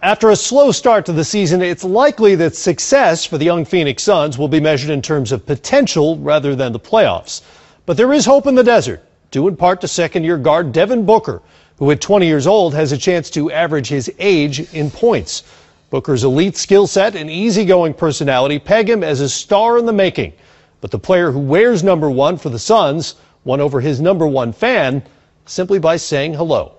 After a slow start to the season, it's likely that success for the young Phoenix Suns will be measured in terms of potential rather than the playoffs. But there is hope in the desert, due in part to second-year guard Devin Booker, who at 20 years old has a chance to average his age in points. Booker's elite skill set and easygoing personality peg him as a star in the making. But the player who wears number 1 for the Suns won over his number 1 fan simply by saying hello.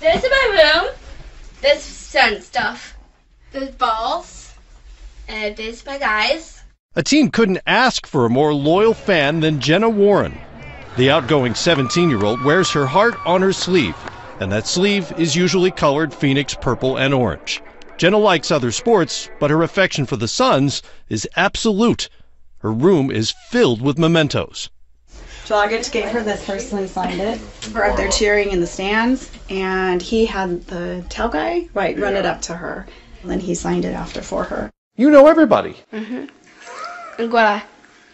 This is my room. This is Sun stuff. There's balls. And this is my guys. A team couldn't ask for a more loyal fan than Jenna Warren. The outgoing 17-year-old wears her heart on her sleeve, and that sleeve is usually colored Phoenix purple and orange. Jenna likes other sports, but her affection for the Suns is absolute. Her room is filled with mementos. Dragic gave her this, personally signed it. We're up there cheering in the stands, and he had the tell guy run it up to her. And then he signed it after for her. You know everybody. Mm-hmm. The gorilla.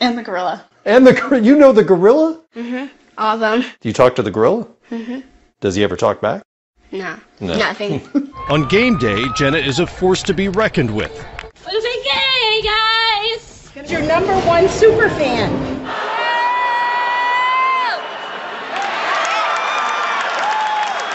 And the gorilla. And you know the gorilla? Mm-hmm. All of them. Do you talk to the gorilla? Mm-hmm. Does he ever talk back? No. Nothing. On game day, Jenna is a force to be reckoned with. Who's a gay, guys? It's your number 1 super fan.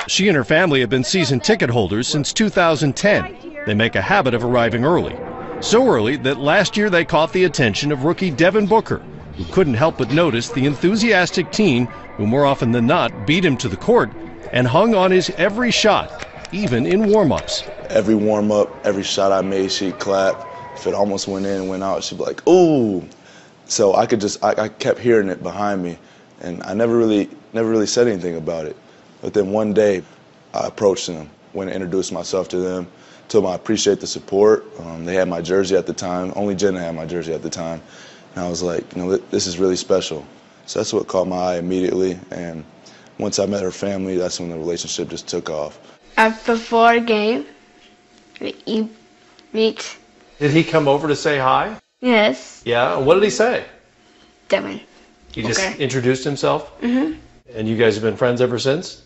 She and her family have been season ticket holders since 2010. They make a habit of arriving early. So early that last year they caught the attention of rookie Devin Booker, who couldn't help but notice the enthusiastic teen who more often than not beat him to the court and hung on his every shot, even in warm-ups. Every warm-up, every shot I made, she'd clap. If it almost went in and went out, she'd be like, ooh. So I kept hearing it behind me, and I never really said anything about it. But then one day, I approached them, went and introduced myself to them, told them I appreciate the support. They had my jersey at the time. Only Jenna had my jersey at the time. And I was like, this is really special. So that's what caught my eye immediately. And once I met her family, that's when the relationship just took off. Before a game, we meet. Did he come over to say hi? Yes. Yeah? What did he say? Devin. He just introduced himself? Mm-hmm. And you guys have been friends ever since?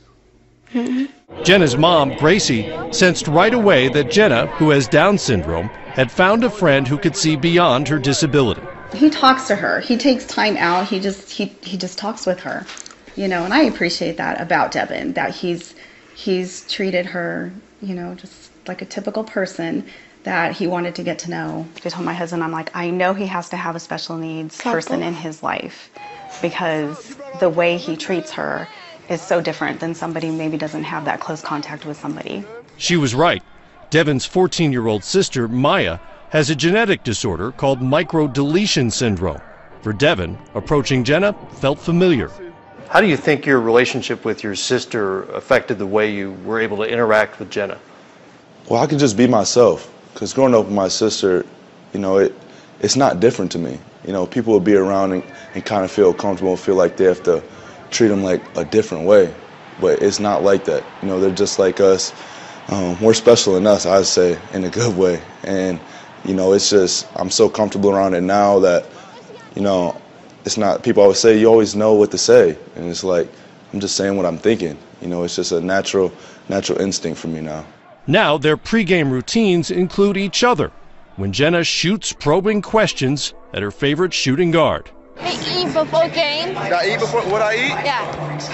Mm-hmm. Jenna's mom, Gracie, sensed right away that Jenna, who has Down syndrome, had found a friend who could see beyond her disability. He talks to her. He takes time out. He just talks with her, and I appreciate that about Devin, that he's treated her, just like a typical person that he wanted to get to know. I told my husband, I'm like, I know he has to have a special needs person in his life, because the way he treats her is so different than somebody who maybe doesn't have that close contact with somebody. She was right. Devin's 14-year-old sister, Maya, has a genetic disorder called microdeletion syndrome. For Devin, approaching Jenna felt familiar. How do you think your relationship with your sister affected the way you were able to interact with Jenna? Well, I could just be myself, because growing up with my sister, it's not different to me. People will be around and kind of feel comfortable and feel like they have to treat them like a different way, but it's not like that. They're just like us. More special than us, I'd say, in a good way. And it's just, I'm so comfortable around it now that it's not, people always say you always know what to say, and it's like I'm just saying what I'm thinking. It's just a natural instinct for me now. Now their pregame routines include each other when Jenna shoots probing questions at her favorite shooting guard. They eat before game. I eat before, what I eat? Yeah.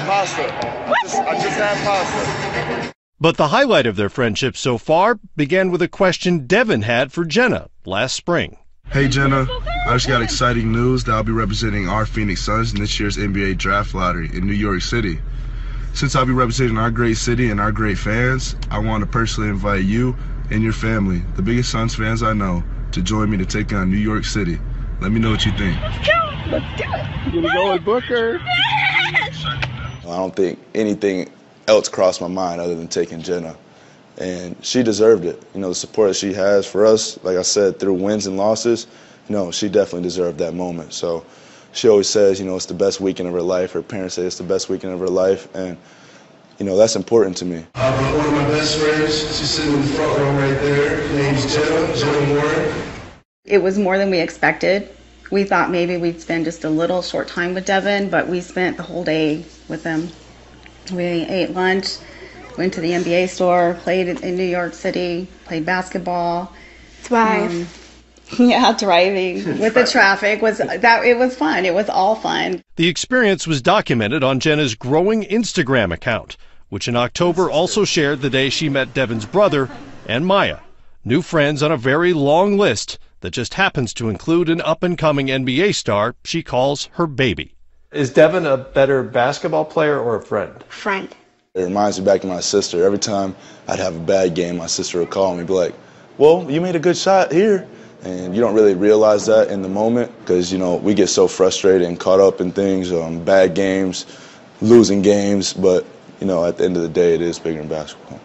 Pasta. I just had pasta. But the highlight of their friendship so far began with a question Devin had for Jenna last spring. Hey Jenna, I just got exciting news that I'll be representing our Phoenix Suns in this year's NBA draft lottery in New York City. Since I'll be representing our great city and our great fans, I want to personally invite you and your family, the biggest Suns fans I know, to join me to take on New York City. Let me know what you think. Let's do it. You're gonna go with Booker. I don't think anything else crossed my mind other than taking Jenna. And she deserved it. The support that she has for us, like I said, through wins and losses, she definitely deserved that moment. So she always says, it's the best weekend of her life. Her parents say it's the best weekend of her life. And, that's important to me. One of my best friends, she's sitting in the front row right there. Her name's Jenna Warren. It was more than we expected. We thought maybe we'd spend just a little short time with Devin, but we spent the whole day with them. We ate lunch, went to the NBA store, played in New York City, played basketball. Yeah, driving with the traffic it was fun. It was all fun. The experience was documented on Jenna's growing Instagram account, which in October also shared the day she met Devin's brother and Maya, new friends on a very long list that just happens to include an up-and-coming NBA star she calls her baby. Is Devin a better basketball player or a friend? Friend. It reminds me back of my sister. Every time I'd have a bad game, my sister would call me and be like, well, you made a good shot here. And you don't really realize that in the moment because, you know, we get so frustrated and caught up in things, bad games, losing games. But, you know, at the end of the day, it is bigger than basketball.